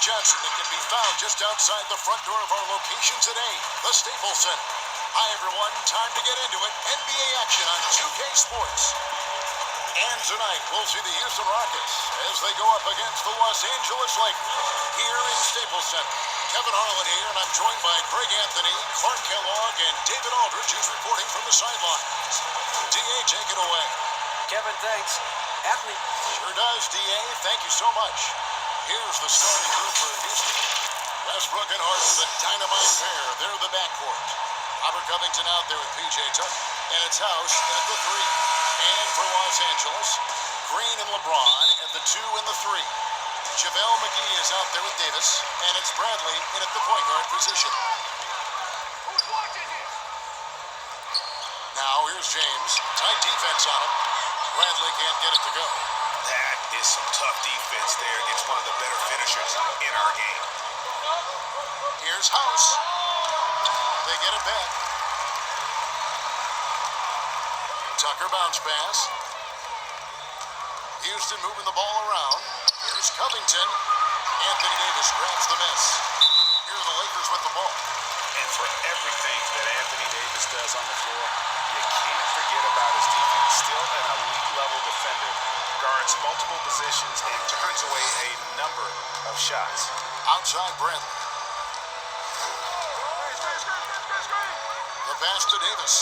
Johnson that can be found just outside the front door of our location today, the Staples Center. Hi, everyone. Time to get into it. NBA action on 2K Sports. And tonight, we'll see the Houston Rockets as they go up against the Los Angeles Lakers here in Staples Center. Kevin Harlan here, and I'm joined by Greg Anthony, Clark Kellogg, and David Aldridge, who's reporting from the sidelines. D.A., take it away. Kevin, thanks. Anthony. Sure does, D.A. Thank you so much. Here's the starting group for Houston. Westbrook and Harden, the dynamite pair. They're the backcourt. Robert Covington out there with P.J. Tucker. And it's House in at the 3. And for Los Angeles, Green and LeBron at the 2 and the 3. JaVale McGee is out there with Davis. And it's Bradley in at the point guard position. Now here's James. Tight defense on him. Bradley can't get it to go. That is some tough defense there against one of the better finishers in our game. Here's House. They get it back. Tucker bounce pass. Houston moving the ball around. Here's Covington. Anthony Davis grabs the miss. Here are the Lakers with the ball. And for everything that Anthony Davis does on the floor, you can't forget about his defense. Still an elite level defender. Guards multiple positions and turns away a number of shots. Outside Bradley. The pass to Davis.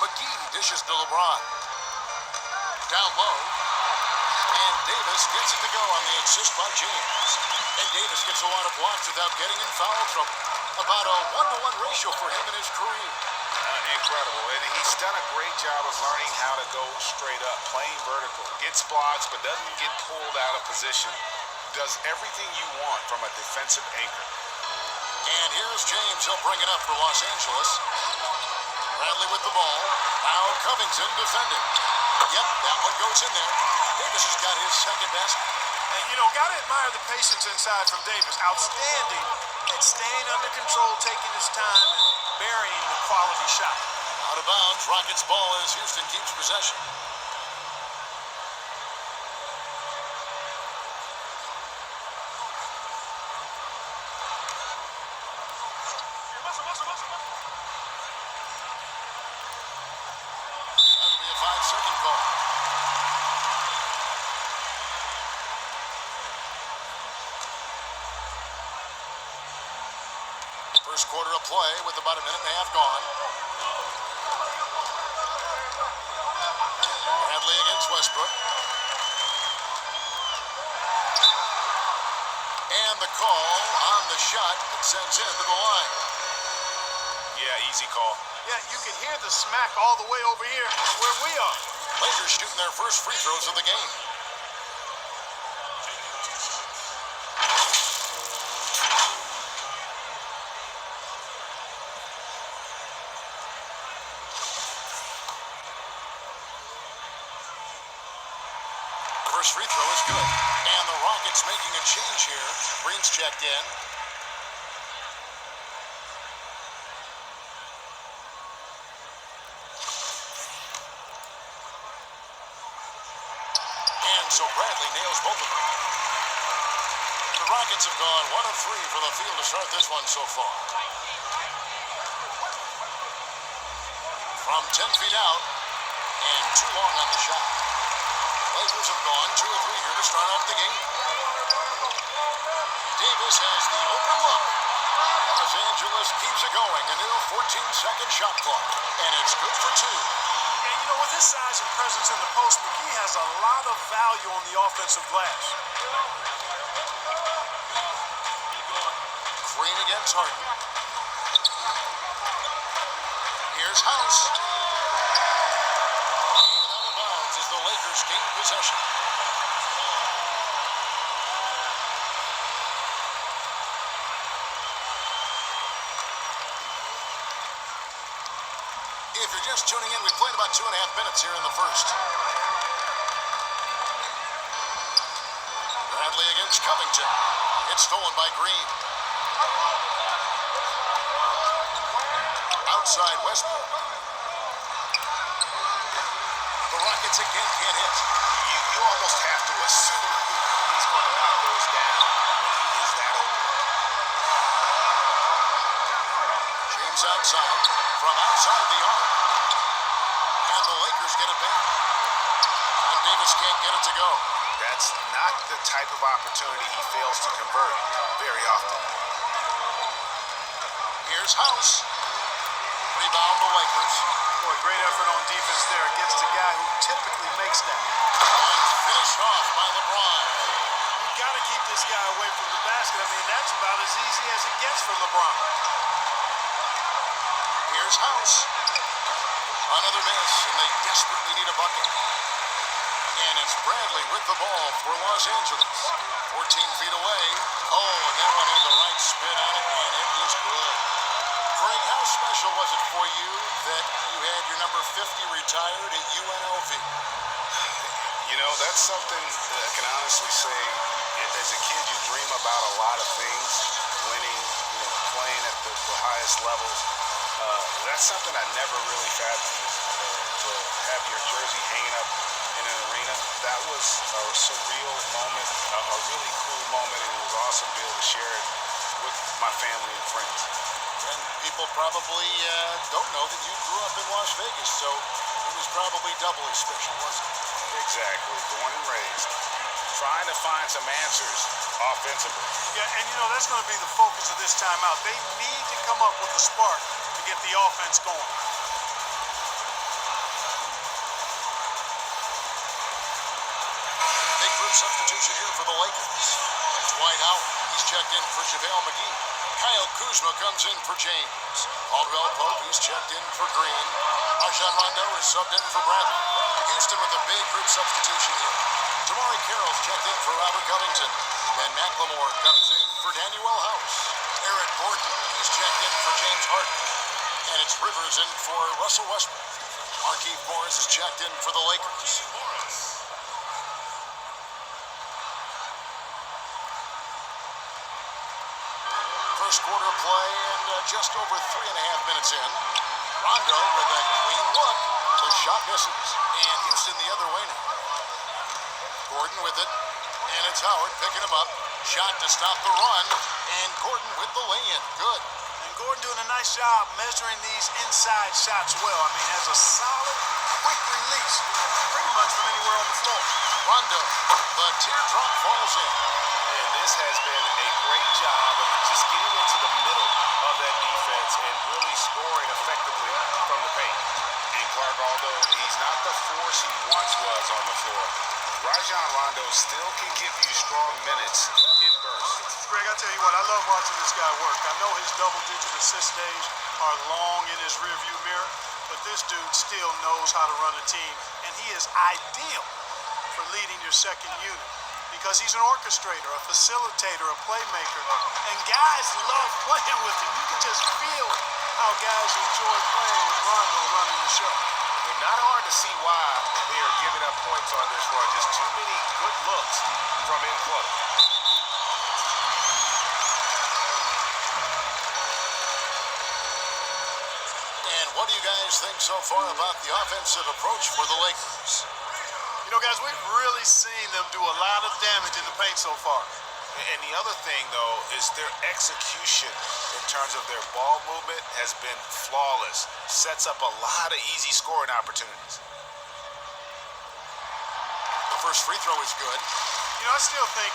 McGee dishes to LeBron. Down low. And Davis gets it to go on the assist by James. And Davis gets a lot of blocks without getting in foul trouble. About a 1-to-1 ratio for him in his career. Incredible. And he's done a great job of learning how to go straight up, playing vertical. Gets blocks, but doesn't get pulled out of position. Does everything you want from a defensive anchor. And here's James. He'll bring it up for Los Angeles. Bradley with the ball. Now Covington defending. Yep, that one goes in there. Davis has got his second basket. And, gotta admire the patience inside from Davis. Outstanding at staying under control, taking his time, and burying the quality shot. Out of bounds, Rockets ball as Houston keeps possession. That'll be a 5-second call. First quarter of play with about a minute and a half gone. Bradley against Westbrook. And the call on the shot that sends him to the line. Yeah, easy call. Yeah, you can hear the smack all the way over here where we are. Lakers shooting their first free throws of the game. First free throw is good. And the Rockets making a change here. Green's checked in. And so Bradley nails both of them. The Rockets have gone 1 of 3 for the field to start this one so far. From 10 feet out. And too long on the shot. Lakers have gone 2 of 3 here to start off the game. Davis has the open look. Los Angeles keeps it going. A new 14-second shot clock. And it's good for 2. And, with his size and presence in the post, McGee has a lot of value on the offensive glass. Green against Harden. Here's House. The Lakers gain possession. If you're just tuning in, we played about 2.5 minutes here in the first. Bradley against Covington. It's stolen by Green. Outside Westbrook. The Rockets again can't hit. You almost have to assume to go. That's not the type of opportunity he fails to convert very often. Here's House. Rebound the Lakers. Boy, great effort on defense there against a guy who typically makes that. And finished off by LeBron. You got to keep this guy away from the basket. I mean, that's about as easy as it gets for LeBron. Here's House. Another miss, and they desperately need a bucket. And it's Bradley with the ball for Los Angeles. 14 feet away. Oh, and that one had the right spin on it, and it was good. Greg, how special was it for you that you had your number 50 retired at UNLV? You know, that's something that I can honestly say. As a kid, you dream about a lot of things, winning, playing at the highest levels. That's something I never really fathomed. To have your jersey hanging up in an arena, that was a surreal moment, a really cool moment, and it was awesome to be able to share it with my family and friends. And people probably don't know that you grew up in Las Vegas, so it was probably doubly special, wasn't it? Exactly, born and raised. Trying to find some answers offensively. Yeah, and that's going to be the focus of this timeout. They need to come up with a spark to get the offense going. Big group substitution here for the Lakers. Dwight Howard, he's checked in for JaVale McGee. Kyle Kuzma comes in for James. Caldwell Pope, he's checked in for Green. Rajon Rondo is subbed in for Bradley. Houston with a big group substitution here. Damari Carroll's checked in for Robert Covington. And McLemore comes in for Danuel House. Eric Gordon, he's checked in for James Harden. And it's Rivers in for Russell Westbrook. Markieff Morris is checked in for the Lakers. First quarter play and just over 3.5 minutes in. Rondo with a clean look. The shot misses. And Houston the other way now. Gordon with it. And it's Howard picking him up. Shot to stop the run. And Gordon with the lay-in. Good. And Gordon doing a nice job measuring these inside shots well. I mean, has a solid, quick release pretty much from anywhere on the floor. Rondo. The teardrop falls in. And this has been a great job of just getting into the middle of that defense and really scoring effectively from the paint. And Clark, although he's not the force he once was on the floor, Rajon Rondo still can give you strong minutes in bursts. Greg, I tell you what, I love watching this guy work. I know his double-digit assist days are long in his rearview mirror, but this dude still knows how to run a team, and he is ideal for leading your second unit because he's an orchestrator, a facilitator, a playmaker, and guys love playing with him. You can just feel how guys enjoy playing with Rondo running the show. It's not hard to see why they are giving up points on this run. Just too many good looks from in close. And what do you guys think so far about the offensive approach for the Lakers? Guys, we've really seen them do a lot of damage in the paint so far. And the other thing, though, is their execution in terms of their ball movement has been flawless. Sets up a lot of easy scoring opportunities. The first free throw is good. I still think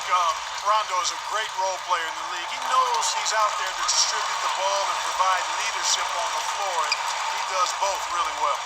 Rondo is a great role player in the league. He knows he's out there to distribute the ball and provide leadership on the floor, and he does both really well.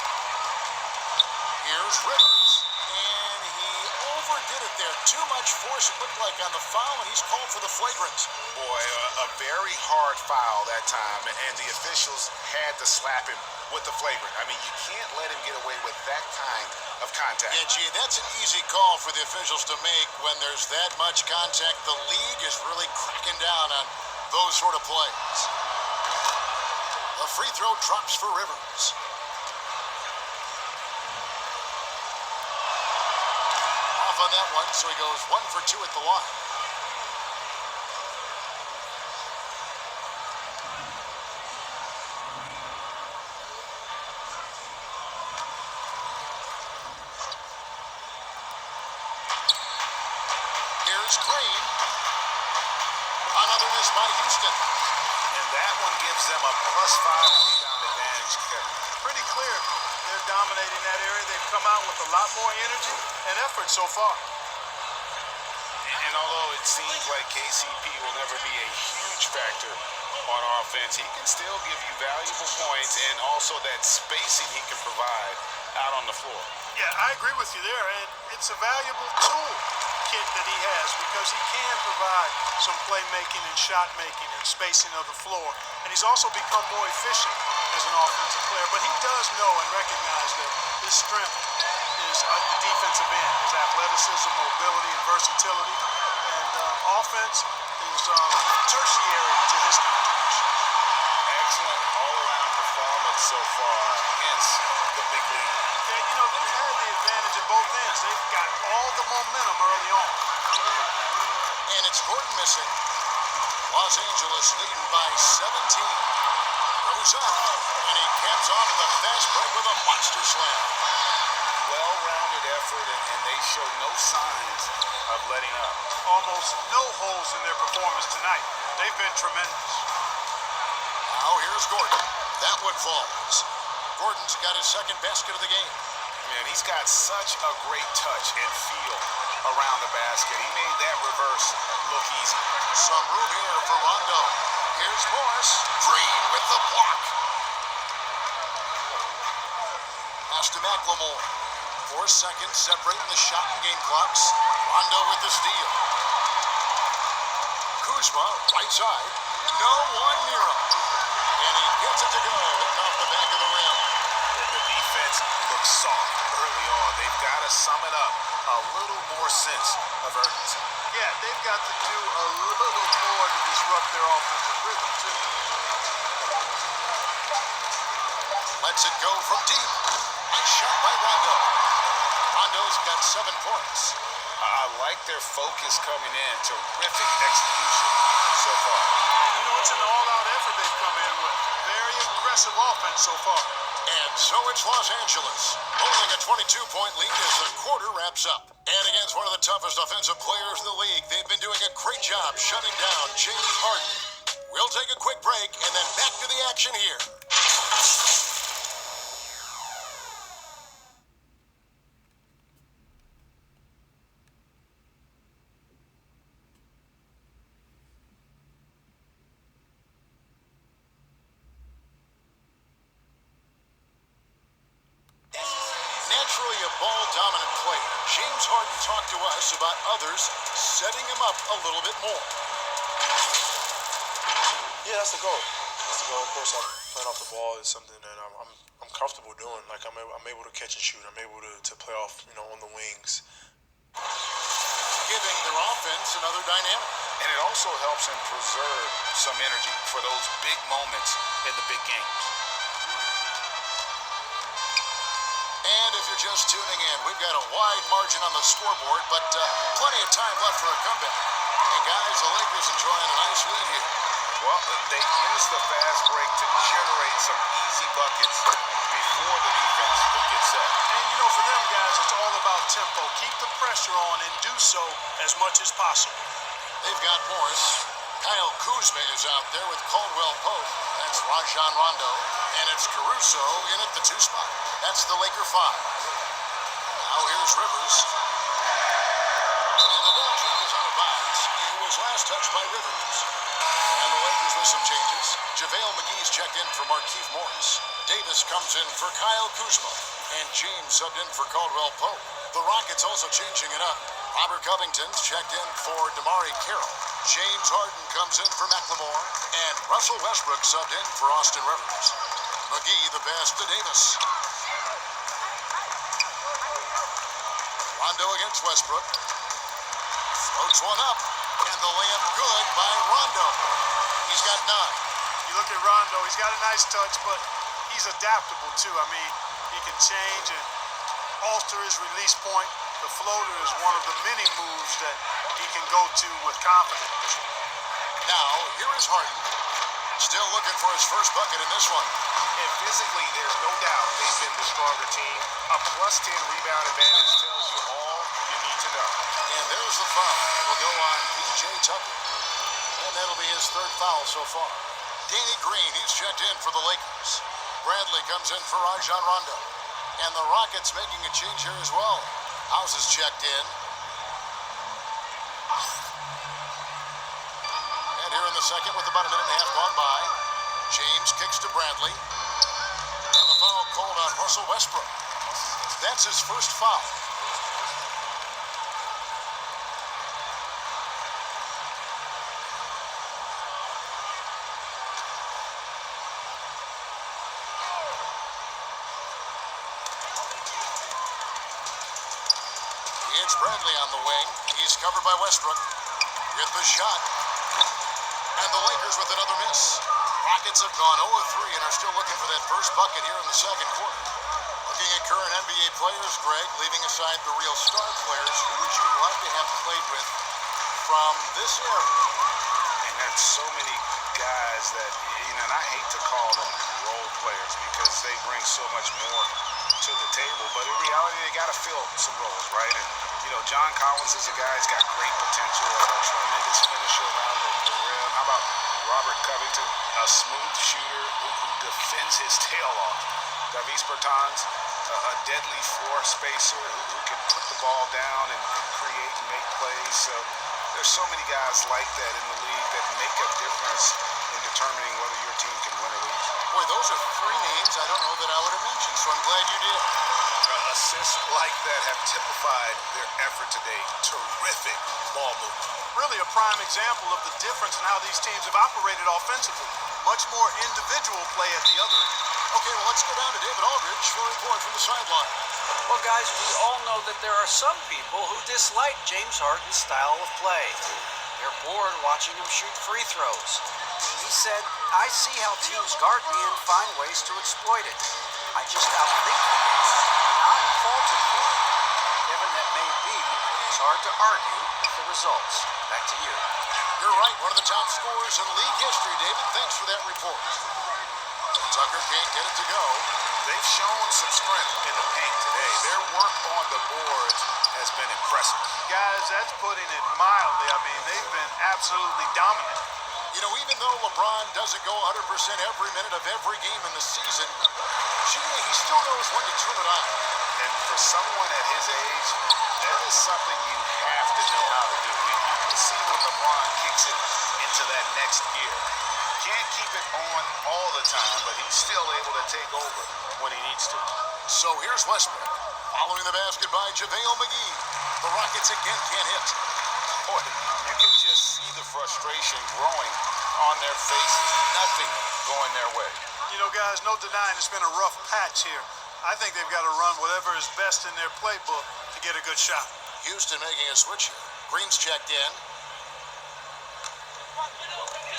Here's Rivers, and he overdid it there. Too much force, it looked like, on the foul, and he's called for the flagrant. Boy, a very hard foul that time, and the officials had to slap him with the flagrant. I mean, you can't let him get away with that kind of contact. Yeah, gee, that's an easy call for the officials to make when there's that much contact. The league is really cracking down on those sort of plays. The free throw drops for Rivers. Off on that one, so he goes 1 for 2 at the line. Here's Green. Another miss by Houston. And that one gives them a +5 rebound advantage, Kevin. Pretty clear they're dominating that area. They've come out with a lot more energy and effort so far. it seems like KCP will never be a huge factor on offense, he can still give you valuable points and also that spacing he can provide out on the floor. Yeah, I agree with you there, and it's a valuable tool kit that he has because he can provide some playmaking and shot making and spacing of the floor, and he's also become more efficient as an offensive player. But he does know and recognize that his strength is at the defensive end, his athleticism, mobility, and versatility, and offense is tertiary to his contributions. Excellent all-around performance so far, hence the big lead. Yeah, you know, they've had the advantage at both ends. They've got all the momentum early on. And it's Gordon missing. Los Angeles leading by 17. Goes up, and he caps off the fast break with a monster slam. Well-rounded effort, and they show no signs of letting up. Almost no holes in their performance tonight. They've been tremendous. Now here's Gordon. That one falls. Gordon's got his second basket of the game. Man, he's got such a great touch and feel around the basket. He made that reverse look easy. Some room here for Rondo. Here's Morris. Green with the block. Pass to McLemore. 4 seconds separating the shot and game clocks. Rondo with the steal. Kuzma, right side. No one near him. And he gets it to go, hitting off the back of the rim. And the defense looks soft early on. They've got to sum it up a little more sense of urgency. Yeah, they've got to do a little more to disrupt their offensive rhythm, too. Lets it go from deep. Nice shot by Rondo. Rondo's got 7 points. I like their focus coming in. Terrific execution so far. And you know, it's an all-out effort they've come in with. Very aggressive offense so far. And so it's Los Angeles, holding a 22-point lead as the quarter wraps up. And against one of the toughest offensive players in the league, they've been doing a great job shutting down James Harden. We'll take a quick break and then back to the action here. Naturally a ball-dominant player, James Harden talked to us about others setting him up a little bit more. Yeah, that's the goal. That's the goal. Of course, playing off the ball is something that I'm comfortable doing. Like I'm able to catch and shoot. I'm able to play off, on the wings. Giving their offense another dynamic. And it also helps him preserve some energy for those big moments in the big games. And if you're just tuning in, we've got a wide margin on the scoreboard, but plenty of time left for a comeback. And guys, the Lakers enjoying a nice lead here. Well, they used the fast break to generate some easy buckets before the defense could get set. And for them guys, it's all about tempo. Keep the pressure on and do so as much as possible. They've got Morris. Kyle Kuzma is out there with Caldwell Pope. That's Rajon Rondo. And it's Caruso in at the 2 spot. That's the Laker 5. Now here's Rivers. And the ball travels out of bounds. It was last touched by Rivers. And the Lakers with some changes. JaVale McGee's checked in for Markieff Morris. Davis comes in for Kyle Kuzma. And James subbed in for Caldwell Pope. The Rockets also changing it up. Robert Covington's checked in for DeMarre Carroll. James Harden comes in for McLemore. And Russell Westbrook subbed in for Austin Rivers. McGee the pass to Davis. Rondo against Westbrook. Floats one up. And the layup good by Rondo. He's got 9. You look at Rondo, he's got a nice touch, but he's adaptable too. I mean, he can change and alter his release point. The floater is one of the many moves that he can go to with confidence. Now, here is Harden. Still looking for his first bucket in this one. And physically, there's no doubt they've been the stronger team. A +10 rebound advantage tells you all you need to know. And there's the foul. Will go on P.J. Tucker. And that'll be his 3rd foul so far. Danny Green, he's checked in for the Lakers. Bradley comes in for Rajon Rondo. And the Rockets making a change here as well. House is checked in. the second with about a minute and a half gone by. James kicks to Bradley. And the foul called on Russell Westbrook. That's his first foul. It's Bradley on the wing. He's covered by Westbrook with the shot. And the Lakers with another miss. Rockets have gone 0-3 and are still looking for that first bucket here in the second quarter. Looking at current NBA players, Greg, leaving aside the real star players, who would you like to have played with from this era? And there's so many guys that, and I hate to call them role players because they bring so much more to the table, but in reality, they got to fill some roles, right? And, John Collins is a guy who's got great potential, a tremendous finisher around the rim. How about Robert Covington, a smooth shooter who defends his tail off? Davis Bertans, a deadly floor spacer who can put the ball down and create and make plays. So there's so many guys like that in the league that make a difference in determining whether your team can win or lose. Boy, those are three names I don't know that I would have mentioned, so I'm glad you did. Assists like that have typified their effort today. Terrific ball movement. Really a prime example of the difference in how these teams have operated offensively. Much more individual play at the other end. Okay, well, let's go down to David Aldridge for a report from the sideline. Well, guys, we all know that there are some people who dislike James Harden's style of play. They're bored watching him shoot free throws. He said, I see how teams guard me and find ways to exploit it. I just outthink the game, and I'm faulted for it. Kevin, that may be, but it's hard to argue with the results. Back to you. You're right, one of the top scorers in league history, David. Thanks for that report. Tucker can't get it to go. They've shown some strength in the paint today. Their work on the boards has been impressive. Guys, that's putting it mildly. I mean, they've been absolutely dominant. Even though LeBron doesn't go 100% every minute of every game in the season, he still knows when to turn it on. And for someone at his age, that is something you have to know how to do. You can see when LeBron kicks it into that next gear. Can't keep it on all the time, but he's still able to take over when he needs to. So here's Westbrook. Following the basket by JaVale McGee. The Rockets again can't hit. Boy, you can just see the frustration growing on their faces. Nothing going their way. Guys, no denying it's been a rough patch here. I think they've got to run whatever is best in their playbook to get a good shot. Houston making a switch here. Green's checked in.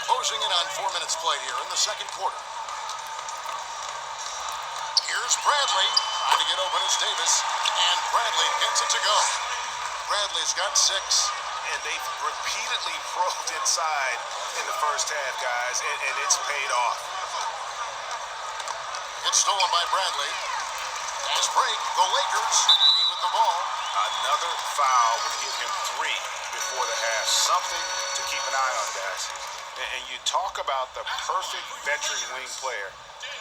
Closing in on 4 minutes played here in the second quarter. Here's Bradley. Trying to get open is Davis. And Bradley gets it to go. Bradley's got 6. And they've repeatedly probed inside in the first half, guys, and it's paid off. It's stolen by Bradley. Fast break. The Lakers Green with the ball. Another foul would give him 3 before the half. Something to keep an eye on, guys. And you talk about the perfect veteran wing player.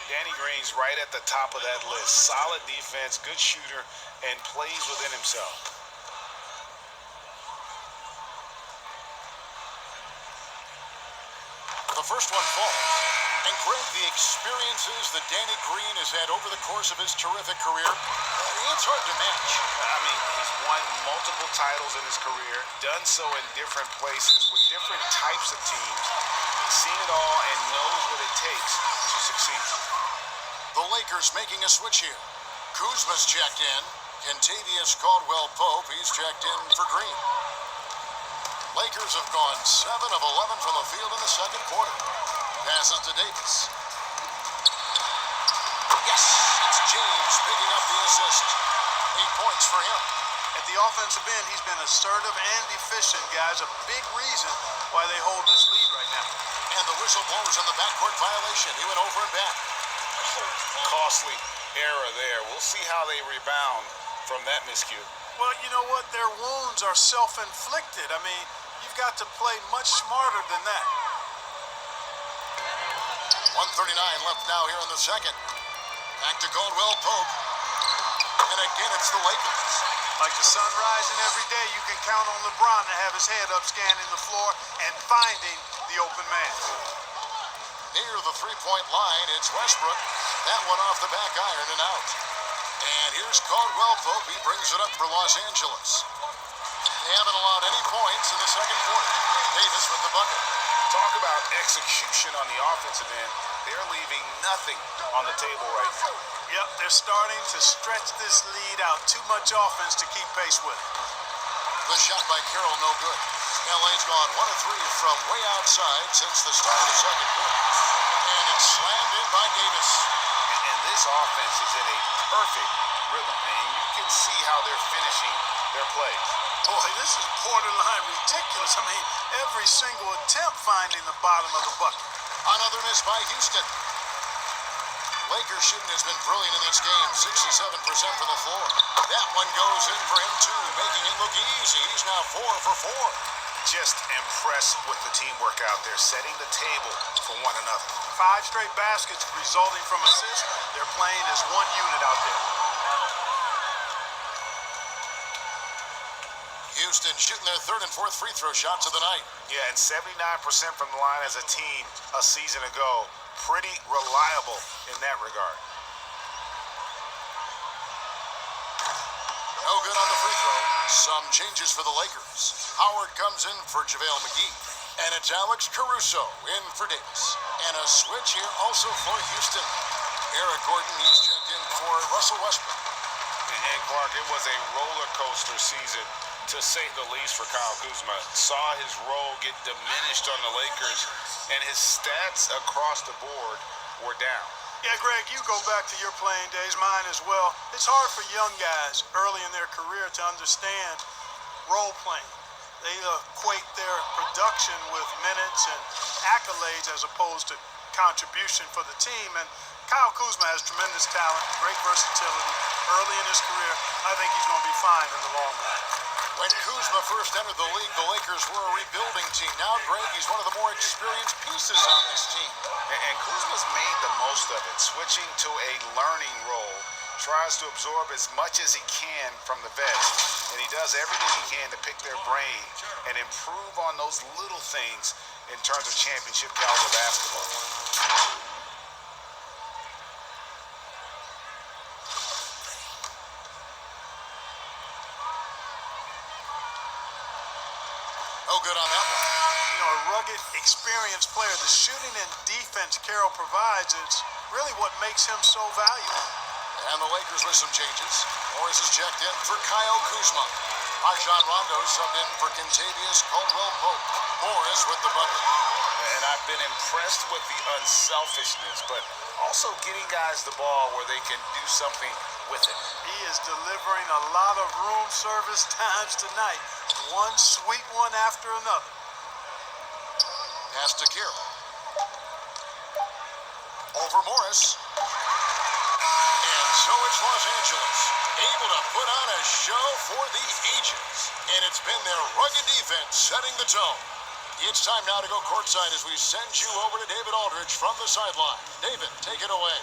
Danny Green's right at the top of that list. Solid defense, good shooter, and plays within himself. The first one falls. And Greg, the experiences that Danny Green has had over the course of his terrific career, it's hard to match. I mean, he's won multiple titles in his career, done so in different places with different types of teams. He's seen it all and knows what it takes to succeed. The Lakers making a switch here. Kuzma's checked in. Kentavious Caldwell-Pope, he's checked in for Green. Lakers have gone 7 of 11 from the field in the second quarter. Passes to Davis. Yes, it's James picking up the assist. 8 points for him. At the offensive end, he's been assertive and efficient, guys. A big reason why they hold this lead right now. And the whistle blows on the backcourt violation. He went over and back. Costly error there. We'll see how they rebound from that miscue. Well, you know what? Their wounds are self-inflicted. I mean, you've got to play much smarter than that. 1:39 left now here in the second. Back to Caldwell-Pope. And again, it's the Lakers. Like the sun rising every day, you can count on LeBron to have his head up scanning the floor and finding the open man. Near the three-point line, it's Westbrook. That one off the back iron and out. And here's Caldwell Pope. He brings it up for Los Angeles. They haven't allowed any points in the second quarter. Davis with the bucket. Talk about execution on the offensive end. They're leaving nothing on the table right now. Yep, they're starting to stretch this lead out. Too much offense to keep pace with. The shot by Carroll, no good. LA's gone 1 of 3 from way outside since the start of the second quarter. And it's slammed in by Davis. And this offense is in a perfect rhythm, and you can see how they're finishing their plays. Boy, this is borderline ridiculous. I mean, every single attempt finding the bottom of the bucket. Another miss by Houston. Lakers shooting has been brilliant in this game, 67% from the floor. That one goes in for him too, making it look easy. He's now 4 for 4. Just impressed with the teamwork out there, setting the table for one another. 5 straight baskets resulting from assists. They're playing as one unit out there. Houston shooting their third and fourth free throw shots of the night. Yeah, and 79% from the line as a team a season ago. Pretty reliable in that regard. No good on the free throw. Some changes for the Lakers. Howard comes in for JaVale McGee. And it's Alex Caruso in for Davis. And a switch here also for Houston. Eric Gordon, he's checked in for Russell Westbrook. And Clark, it was a roller coaster season, to say the least, for Kyle Kuzma. Saw his role get diminished on the Lakers, and his stats across the board were down. Yeah, Greg, you go back to your playing days, mine as well. It's hard for young guys early in their career to understand role playing. They equate their production with minutes and accolades as opposed to contribution for the team. And Kyle Kuzma has tremendous talent, great versatility. Early in his career, I think he's going to be fine in the long run. When Kuzma first entered the league, the Lakers were a rebuilding team. Now, Greg, he's one of the more experienced pieces on this team. And Kuzma's made the most of it, switching to a learning role. Tries to absorb as much as he can from the vets, and he does everything he can to pick their brain and improve on those little things in terms of championship caliber basketball. No good on that one. You know, a rugged, experienced player. The shooting and defense Carroll provides is really what makes him so valuable. And the Lakers with some changes. Morris is checked in for Kyle Kuzma. Rajon Rondo subbed in for Kentavious Caldwell-Pope. Morris with the bucket. And I've been impressed with the unselfishness, but also getting guys the ball where they can do something with it. He is delivering a lot of room service times tonight. One sweet one after another. Pass to Carroll. Over Morris. And so it's Los Angeles, able to put on a show for the ages. And it's been their rugged defense setting the tone. It's time now to go courtside as we send you over to David Aldridge from the sideline. David, take it away.